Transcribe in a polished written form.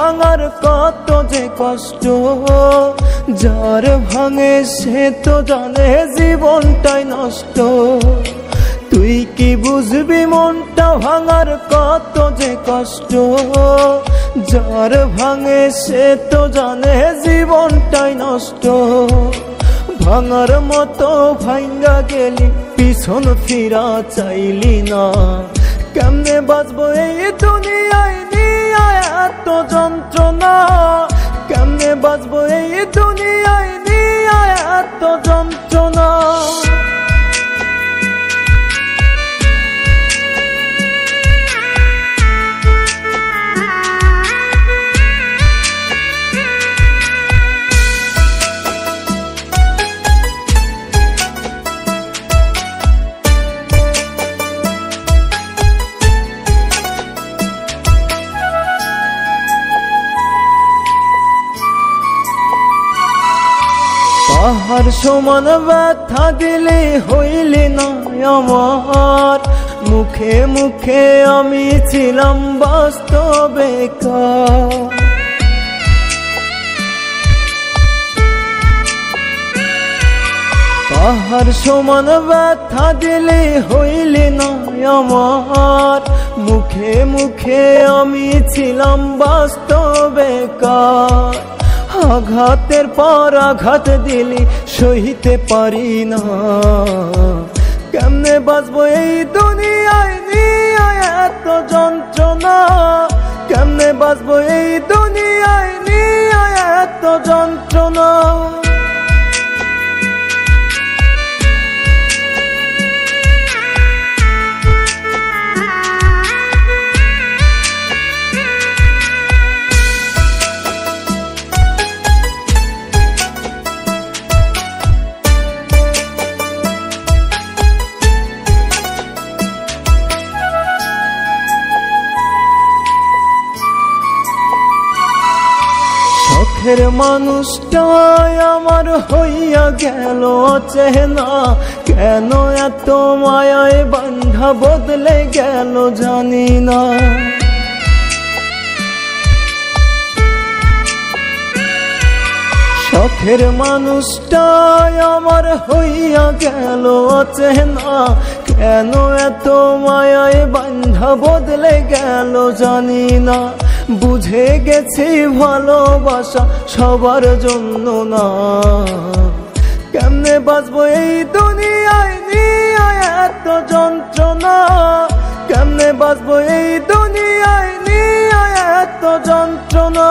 ভাঙার কত যে কষ্ট, যার ভাঙে সে তো জানে জীবনটাই নষ্ট। তুই কি বুঝবি মনটা ভাঙার কত যে কষ্ট, যার ভাঙে সে তো জানে জীবনটাই নষ্ট। ভাঙার মতো ভাঙ্গা গেলি পিছন ফিরা চাইলি না, কেমনে বাঁচবো এই দুনিয়ায় নিয়ে এত যন্ত্রণা, কেমনে বাঁচবো এই দুনিয়ায় নিয়ে এত যন্ত্রণা। পাহাড় সমান ব্যথা দিলে হইলি না আমার, মুখে মুখে আমি ছিলাম বাস্তবে বেকার। পাহাড় সমান ব্যথা দিলে হইলি না আমার, মুখে মুখে আমি ছিলাম বাস্তবে বেকার। আঘাতের পর আঘাত দিলি সহিতে পারি না, কেমনে বাঁচবো এই দুনিয়ায় নিয়ে এত যন্ত্রণা, কেমনে বাঁচবো এই দুনিয়ায় নিয়ে এত যন্ত্রণা। শখের মানুষটাই আমার হইয়া গেল চেনা, কেন এত মায়ায় বান্ধা বদলে গেল জানি না। শখের মানুষটাই আমার হইয়া গেল চেনা, কেন এত মায়ায় বান্ধা বদলে গেল জানি না। বুঝে গেছি ভালোবাসা সবার জন্য না, কেমনে বাঁচবো এই দুনিয়ায় নিয়ে এত যন্ত্রণা, কেমনে বাঁচবো এই দুনিয়ায় নিয়ে এত যন্ত্রণা।